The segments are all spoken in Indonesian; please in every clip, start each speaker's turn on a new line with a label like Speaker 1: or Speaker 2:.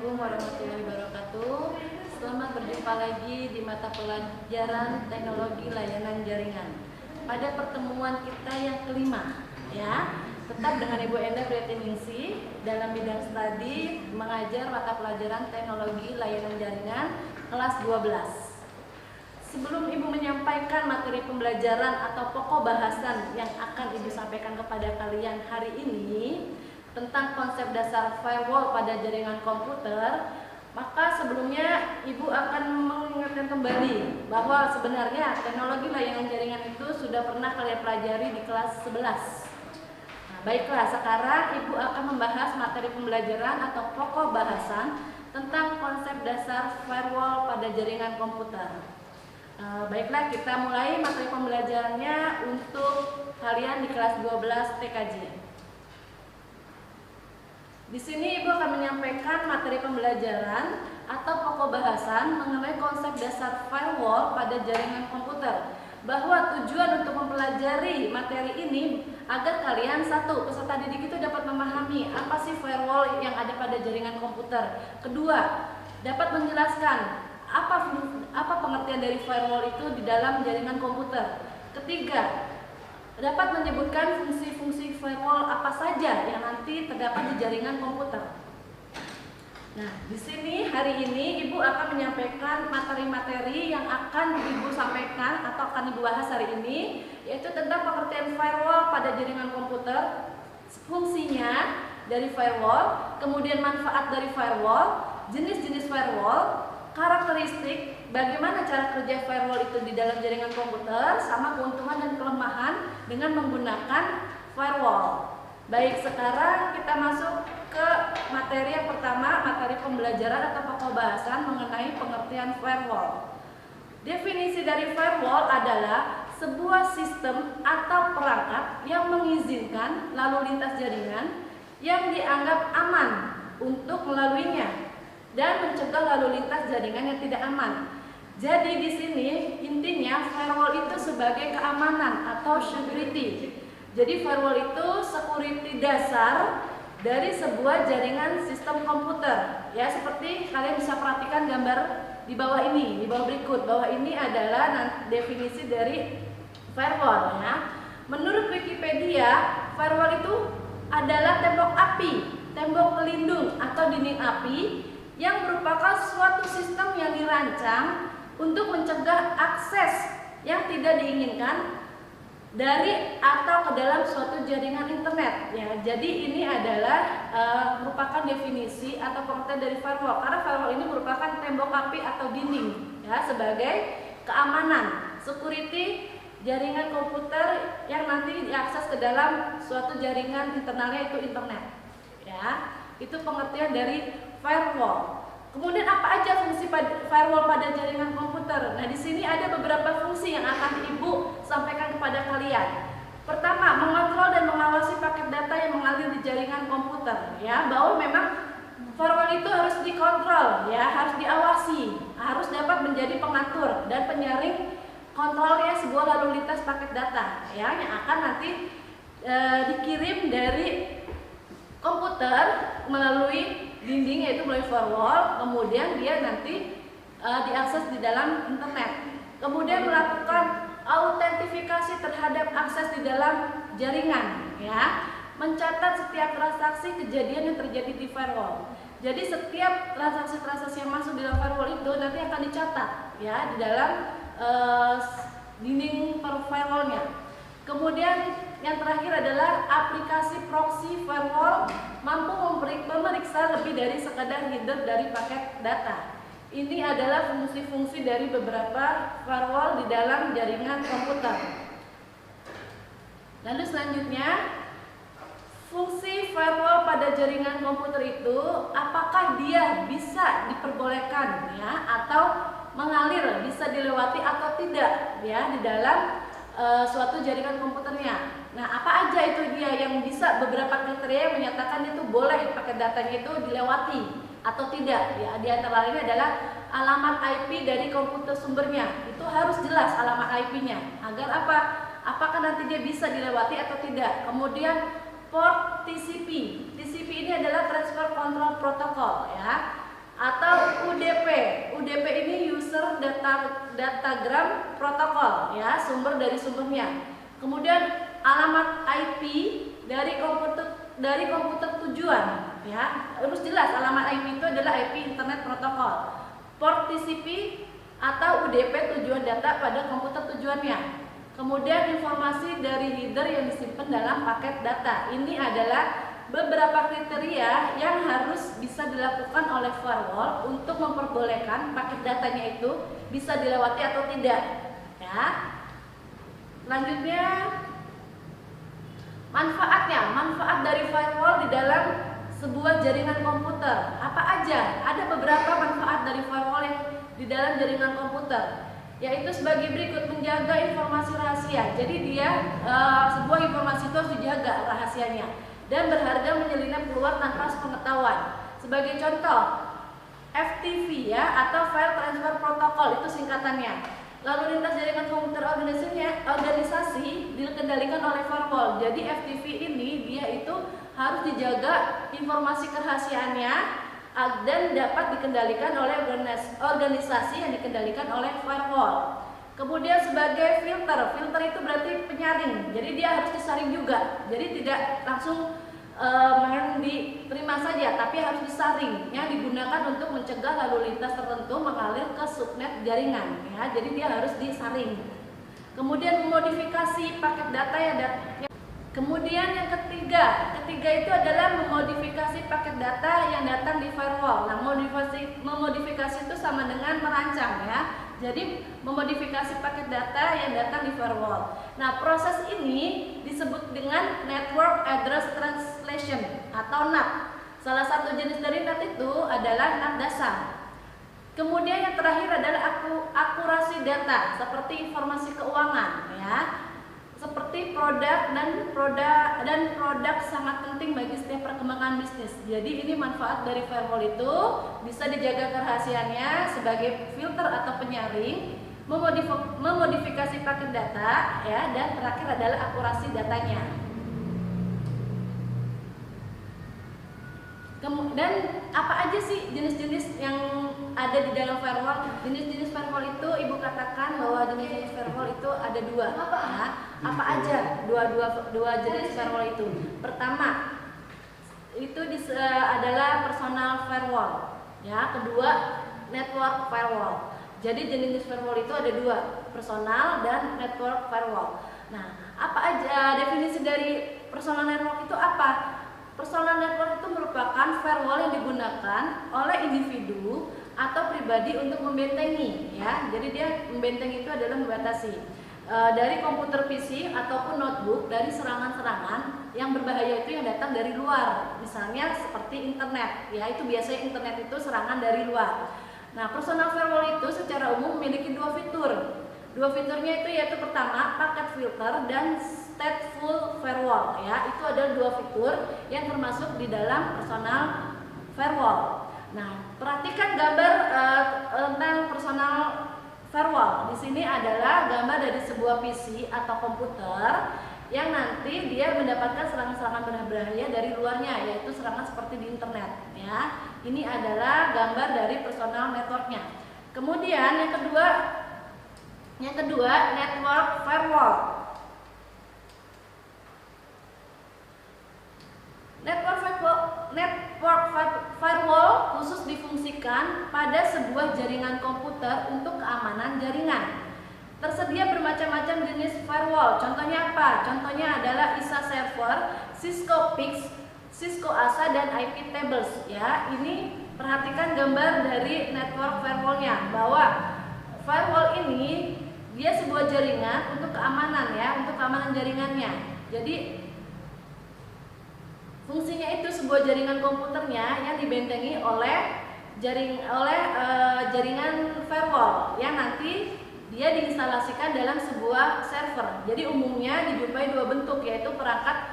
Speaker 1: Assalamualaikum warahmatullahi wabarakatuh. Selamat berjumpa lagi di mata pelajaran teknologi layanan jaringan. Pada pertemuan kita yang kelima, ya, tetap dengan Ibu Enda Priatiningsih dalam bidang studi mengajar mata pelajaran teknologi layanan jaringan kelas 12. Sebelum Ibu menyampaikan materi pembelajaran atau pokok bahasan yang akan Ibu sampaikan kepada kalian hari ini tentang konsep dasar firewall pada jaringan komputer, maka sebelumnya Ibu akan mengingatkan kembali bahwa sebenarnya teknologi layanan jaringan itu sudah pernah kalian pelajari di kelas 11. Nah, baiklah, sekarang Ibu akan membahas materi pembelajaran atau pokok bahasan tentang konsep dasar firewall pada jaringan komputer. Baiklah, kita mulai materi pembelajarannya untuk kalian di kelas 12 TKJ. Di sini Ibu akan menyampaikan materi pembelajaran atau pokok bahasan mengenai konsep dasar firewall pada jaringan komputer. Bahwa tujuan untuk mempelajari materi ini agar kalian, satu, peserta didik itu dapat memahami apa sih firewall yang ada pada jaringan komputer. Kedua, dapat menjelaskan apa pengertian dari firewall itu di dalam jaringan komputer. Ketiga, dapat menyebutkan fungsi-fungsi firewall apa saja yang nanti terdapat di jaringan komputer. Nah, di sini hari ini Ibu akan menyampaikan materi-materi yang akan Ibu sampaikan atau akan Ibu bahas hari ini, yaitu tentang pengertian firewall pada jaringan komputer, fungsinya dari firewall, kemudian manfaat dari firewall, jenis-jenis firewall, karakteristik, bagaimana cara kerja firewall itu di dalam jaringan komputer, sama keuntungan dan kelemahan dengan menggunakan firewall. Baik, sekarang kita masuk ke materi yang pertama, materi pembelajaran atau pokok bahasan mengenai pengertian firewall. Definisi dari firewall adalah sebuah sistem atau perangkat yang mengizinkan lalu lintas jaringan yang dianggap aman untuk melaluinya dan mencegah lalu lintas jaringan yang tidak aman. Jadi di sini intinya firewall itu sebagai keamanan atau security. Jadi firewall itu security dasar dari sebuah jaringan sistem komputer. Ya, seperti kalian bisa perhatikan gambar di bawah ini, di bawah berikut. Bahwa ini adalah definisi dari firewall, ya. Menurut Wikipedia, firewall itu adalah tembok api, tembok pelindung atau dinding api yang merupakan suatu sistem yang dirancang untuk mencegah akses yang tidak diinginkan dari atau ke dalam suatu jaringan internet. Ya, jadi ini adalah merupakan definisi atau pengertian dari firewall. Karena firewall ini merupakan tembok api atau dinding, ya, sebagai keamanan, security jaringan komputer yang nanti diakses ke dalam suatu jaringan internalnya itu internet. Ya, itu pengertian dari firewall. Kemudian apa aja fungsi firewall pada jaringan komputer? Nah, di sini ada beberapa fungsi yang akan Ibu sampaikan kepada kalian. Pertama, mengontrol dan mengawasi paket data yang mengalir di jaringan komputer. Ya, bahwa memang firewall itu harus dikontrol, ya, harus diawasi, harus dapat menjadi pengatur dan penyaring kontrolnya sebuah lalu lintas paket data, ya, yang akan nanti dikirim dari komputer melalui dinding, yaitu melalui firewall, kemudian dia nanti diakses di dalam internet. Kemudian melakukan autentifikasi terhadap akses di dalam jaringan, ya, mencatat setiap transaksi kejadian yang terjadi di firewall. Jadi setiap transaksi-transaksi yang masuk di dalam firewall itu nanti akan dicatat, ya, di dalam dinding firewallnya. Kemudian yang terakhir adalah aplikasi proxy firewall mampu memeriksa lebih dari sekadar header dari paket data. Ini adalah fungsi-fungsi dari beberapa firewall di dalam jaringan komputer. Lalu selanjutnya, fungsi firewall pada jaringan komputer itu apakah dia bisa diperbolehkan, ya, atau mengalir, bisa dilewati atau tidak, ya, di dalam suatu jaringan komputernya. Nah, apa aja itu dia yang bisa, beberapa kriteria yang menyatakan itu boleh paket datanya itu dilewati atau tidak, ya. Di antara lainnya adalah alamat IP dari komputer sumbernya. Itu harus jelas alamat IP-nya. Agar apa? Apakah nanti dia bisa dilewati atau tidak. Kemudian port TCP. TCP ini adalah Transfer Control Protocol, ya. atau UDP. UDP ini User Datagram Protocol, ya, sumber dari sumbernya. Kemudian alamat IP dari komputer tujuan, ya. Harus jelas alamat IP itu adalah IP Internet Protocol. Port TCP atau UDP tujuan data pada komputer tujuannya. Kemudian informasi dari header yang disimpan dalam paket data. Ini adalah beberapa kriteria yang harus bisa dilakukan oleh firewall untuk memperbolehkan paket datanya itu bisa dilewati atau tidak, ya. Selanjutnya, manfaat dari firewall di dalam sebuah jaringan komputer. Apa aja? Ada beberapa manfaat dari firewall yang di dalam jaringan komputer, yaitu sebagai berikut: menjaga informasi rahasia. Jadi dia sebuah informasi itu harus dijaga rahasianya, dan berharga menyelinap keluar tanpa sepengetahuan. Sebagai contoh, FTP, ya, atau File Transfer Protocol, itu singkatannya. Lalu lintas jaringan komputer organisasi dikendalikan oleh firewall. Jadi FTP ini dia itu harus dijaga informasi kerahasiaannya dan dapat dikendalikan oleh organisasi yang dikendalikan oleh firewall. Kemudian sebagai filter itu berarti penyaring. Jadi dia harus disaring juga. Jadi tidak langsung main diterima saja, tapi harus disaring, ya, digunakan untuk mencegah lalu lintas tertentu mengalir ke subnet jaringan, ya. Jadi dia harus disaring. Kemudian memodifikasi paket data Kemudian yang ketiga itu adalah memodifikasi paket data yang datang di firewall. Nah, memodifikasi itu sama dengan merancang, ya. Jadi memodifikasi paket data yang datang di firewall. Nah, proses ini disebut dengan Network Address Translation atau NAT. Salah satu jenis dari NAT itu adalah NAT dasar. Kemudian yang terakhir adalah akurasi data seperti informasi keuangan, ya. Seperti produk sangat penting bagi setiap perkembangan bisnis. Jadi ini manfaat dari firewall itu bisa dijaga kerahasiaannya sebagai filter atau penyaring, memodifikasi paket data, ya, dan terakhir adalah akurasi datanya. Dan apa aja sih jenis-jenis yang ada di dalam firewall? Jenis-jenis firewall itu Ibu katakan bahwa jenis-jenis firewall itu ada dua. Ya. Apa aja dua jenis firewall itu? Pertama, itu adalah personal firewall. Ya, kedua network firewall. Jadi jenis firewall itu ada dua, personal dan network firewall. Nah, apa aja definisi dari personal network itu apa? Personal network itu merupakan firewall yang digunakan oleh individu atau pribadi untuk membentengi, ya. Jadi dia membentengi itu adalah membatasi dari komputer PC ataupun notebook dari serangan-serangan yang berbahaya itu yang datang dari luar. Misalnya seperti internet, ya, itu biasanya internet itu serangan dari luar. Nah, personal firewall itu secara umum memiliki dua fitur. Dua fiturnya itu yaitu pertama packet filter dan stateful firewall, ya. Itu adalah dua fitur yang termasuk di dalam personal firewall. Nah, perhatikan gambar tentang personal firewall. Di sini adalah gambar dari sebuah PC atau komputer yang nanti dia mendapatkan serangan-serangan berbahaya dari luarnya, yaitu serangan seperti di internet, ya. Ini adalah gambar dari personal networknya. Kemudian yang kedua network firewall. Network firewall khusus difungsikan pada sebuah jaringan komputer untuk keamanan jaringan. Tersedia bermacam-macam jenis firewall. Contohnya apa? Contohnya adalah ISA server, Cisco PIX, Cisco ASA, dan IP tables, ya. Ini perhatikan gambar dari network firewallnya, bahwa firewall ini dia sebuah jaringan untuk keamanan, ya, untuk keamanan jaringannya. Jadi fungsinya itu sebuah jaringan komputernya yang dibentengi oleh jaringan firewall yang nanti dia diinstalasikan dalam sebuah server. Jadi umumnya dijumpai dua bentuk, yaitu perangkat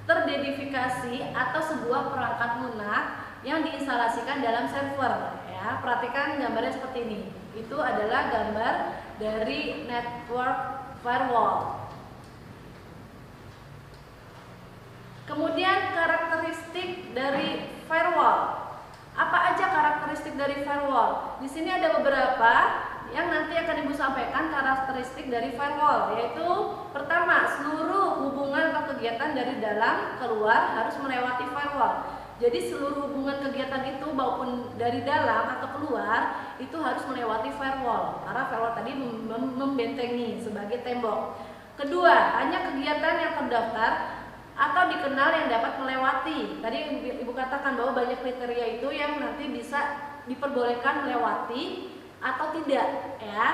Speaker 1: terdedifikasi atau sebuah perangkat lunak yang diinstalasikan dalam server, ya. Perhatikan gambarnya seperti ini. Itu adalah gambar dari network firewall. Kemudian karakteristik dari firewall. Apa aja karakteristik dari di sini ada beberapa yang nanti akan Ibu sampaikan karakteristik dari firewall, yaitu pertama, seluruh hubungan atau kegiatan dari dalam keluar harus melewati firewall. Jadi seluruh hubungan kegiatan itu maupun dari dalam atau keluar itu harus melewati firewall, karena firewall tadi membentengi sebagai tembok. Kedua, hanya kegiatan yang terdaftar atau dikenal yang dapat melewati. Tadi Ibu katakan bahwa banyak kriteria itu yang nanti bisa diperbolehkan melewati atau tidak, ya.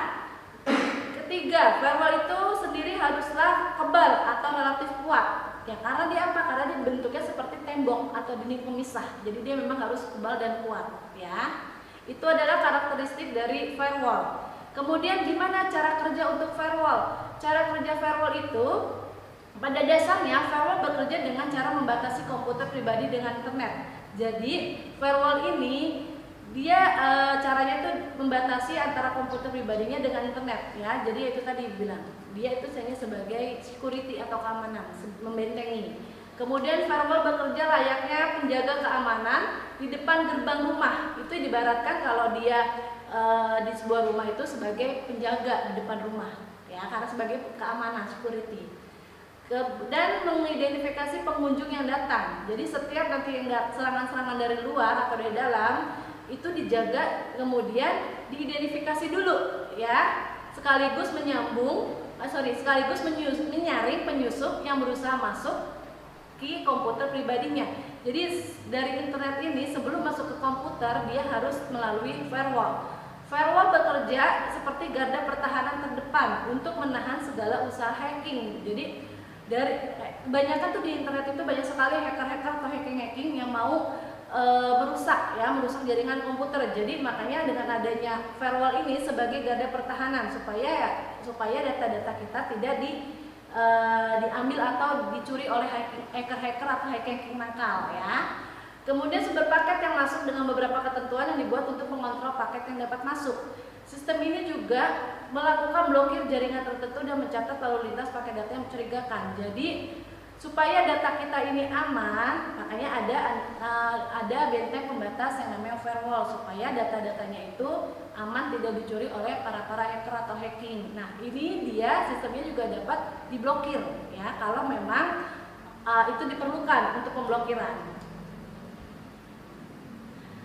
Speaker 1: Ketiga, firewall itu sendiri haruslah kebal atau relatif kuat, ya, karena dia apa? Karena dia bentuknya seperti tembok atau dinding pemisah, jadi dia memang harus kebal dan kuat, ya. Itu adalah karakteristik dari firewall. Kemudian gimana cara kerja untuk firewall? Cara kerja firewall itu pada dasarnya firewall bekerja dengan cara membatasi komputer pribadi dengan internet. Jadi firewall ini dia caranya itu membatasi antara komputer pribadinya dengan internet, ya. Jadi itu tadi bilang dia itu hanya sebagai security atau keamanan, membentengi. Kemudian firewall bekerja layaknya penjaga keamanan di depan gerbang rumah. Itu diibaratkan kalau dia di sebuah rumah itu sebagai penjaga di depan rumah, ya, karena sebagai keamanan, security. Dan mengidentifikasi pengunjung yang datang. Jadi setiap nanti serangan-serangan dari luar atau dari dalam itu dijaga, kemudian diidentifikasi dulu, ya, sekaligus menyaring penyusup yang berusaha masuk ke komputer pribadinya. Jadi dari internet ini sebelum masuk ke komputer dia harus melalui firewall. Firewall bekerja seperti garda pertahanan terdepan untuk menahan segala usaha hacking. Jadi dari kebanyakan tuh di internet itu banyak sekali hacker-hacker atau hacking yang mau merusak jaringan komputer. Jadi makanya dengan adanya firewall ini sebagai garda pertahanan supaya data-data kita tidak diambil atau dicuri oleh hacker-hacker atau hacking nakal, ya. Kemudian sumber paket yang masuk dengan beberapa ketentuan yang dibuat untuk mengontrol paket yang dapat masuk. Sistem ini juga melakukan blokir jaringan tertentu dan mencatat lalu lintas paket data yang mencurigakan. Jadi supaya data kita ini aman, makanya ada benteng pembatas yang namanya firewall supaya data-datanya itu aman, tidak dicuri oleh para hacker atau hacking. Nah, ini dia sistemnya juga dapat diblokir, ya, kalau memang itu diperlukan untuk pemblokiran.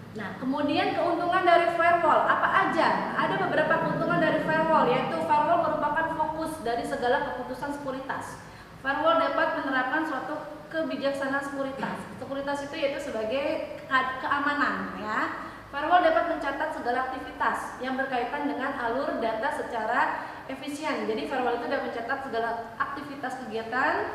Speaker 1: Nah, kemudian keuntungan dari firewall apa aja? Ada beberapa keuntungan dari firewall, yaitu firewall merupakan fokus dari segala keputusan sekuritas. Firewall dapat menerapkan suatu kebijaksanaan sekuritas. Sekuritas itu yaitu sebagai keamanan, ya. Firewall dapat mencatat segala aktivitas yang berkaitan dengan alur data secara efisien. Jadi firewall itu dapat mencatat segala aktivitas kegiatan,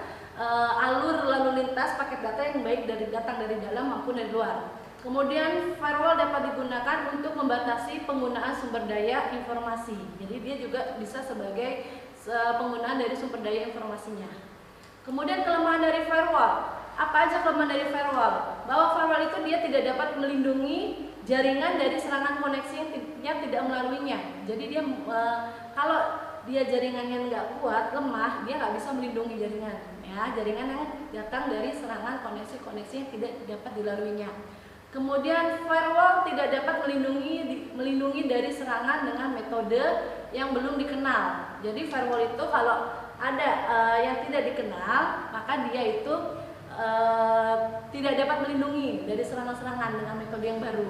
Speaker 1: alur lalu lintas paket data yang baik datang dari dalam maupun dari luar. Kemudian firewall dapat digunakan untuk membatasi penggunaan sumber daya informasi. Jadi dia juga bisa sebagai penggunaan dari sumber daya informasinya. Kemudian kelemahan dari firewall. Apa aja kelemahan dari firewall? Bahwa firewall itu dia tidak dapat melindungi jaringan dari serangan koneksi yang tidak melaluinya. Jadi dia kalau dia jaringannya nggak kuat, lemah, dia nggak bisa melindungi jaringan. Ya, jaringan yang datang dari serangan koneksi-koneksi yang tidak dapat dilaluinya. Kemudian firewall tidak dapat melindungi dari serangan dengan metode yang belum dikenal. Jadi firewall itu kalau ada yang tidak dikenal, maka dia itu tidak dapat melindungi dari serangan-serangan dengan metode yang baru.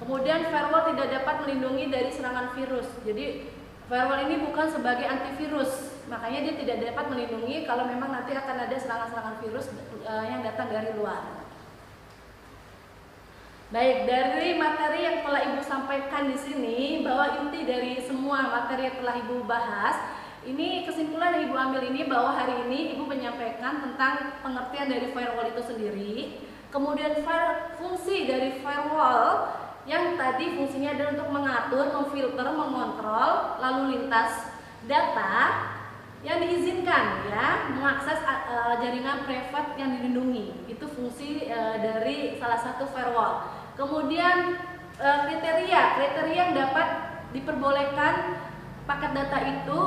Speaker 1: Kemudian firewall tidak dapat melindungi dari serangan virus. Jadi firewall ini bukan sebagai antivirus, makanya dia tidak dapat melindungi kalau memang nanti akan ada serangan-serangan virus yang datang dari luar. Baik, dari materi yang telah Ibu sampaikan di sini, bahwa inti dari semua materi yang telah Ibu bahas, ini kesimpulan yang Ibu ambil ini bahwa hari ini Ibu menyampaikan tentang pengertian dari firewall itu sendiri. Kemudian fungsi dari firewall yang tadi fungsinya adalah untuk mengatur, memfilter, mengontrol lalu lintas data yang diizinkan, ya, mengakses jaringan privat yang dilindungi. Itu fungsi dari salah satu firewall. Kemudian kriteria yang dapat diperbolehkan paket data itu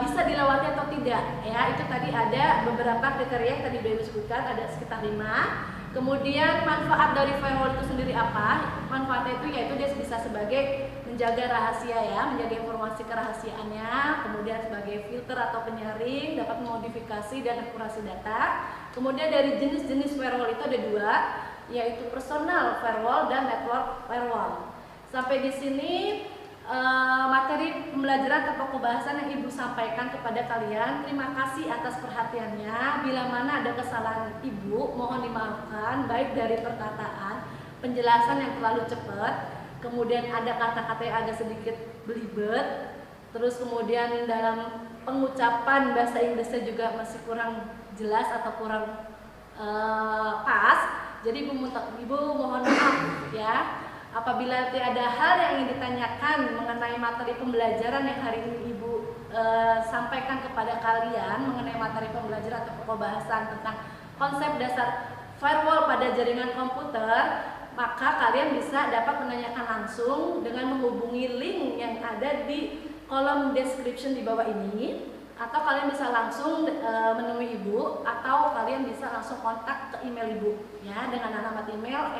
Speaker 1: bisa dilewati atau tidak, ya. Itu tadi ada beberapa kriteria yang tadi sudah disebutkan, ada sekitar 5. Kemudian manfaat dari firewall itu sendiri apa? Manfaatnya itu yaitu dia bisa sebagai menjaga rahasia ya, menjaga informasi kerahasiaannya, kemudian sebagai filter atau penyaring, dapat memodifikasi dan akurasi data. Kemudian dari jenis-jenis firewall itu ada dua, yaitu personal firewall dan network firewall. Sampai di sini materi pembelajaran atau pembahasan yang Ibu sampaikan kepada kalian. Terima kasih atas perhatiannya. Bila mana ada kesalahan Ibu, mohon dimaafkan, baik dari perkataan, penjelasan yang terlalu cepat, kemudian ada kata-kata yang agak sedikit belibet, terus kemudian dalam pengucapan bahasa Inggrisnya juga masih kurang jelas atau kurang pas. Jadi Ibu mohon maaf ya. Apabila ada hal yang ingin ditanyakan mengenai materi pembelajaran yang hari ini Ibu sampaikan kepada kalian mengenai materi pembelajaran atau pembahasan tentang konsep dasar firewall pada jaringan komputer, maka kalian bisa dapat menanyakan langsung dengan menghubungi link yang ada di kolom description di bawah ini, atau kalian bisa langsung menemui Ibu, atau kalian bisa langsung kontak ke email Ibu ya dengan alamat email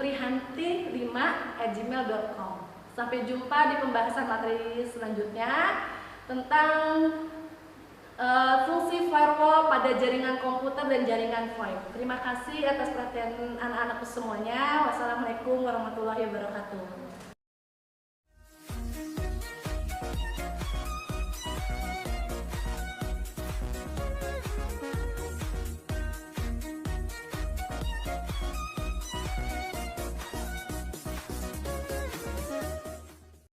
Speaker 1: prihanti5@gmail.com. Sampai jumpa di pembahasan materi selanjutnya tentang fungsi firewall pada jaringan komputer dan jaringan VoIP. Terima kasih atas perhatian anak-anakku semuanya. Wassalamualaikum warahmatullahi wabarakatuh.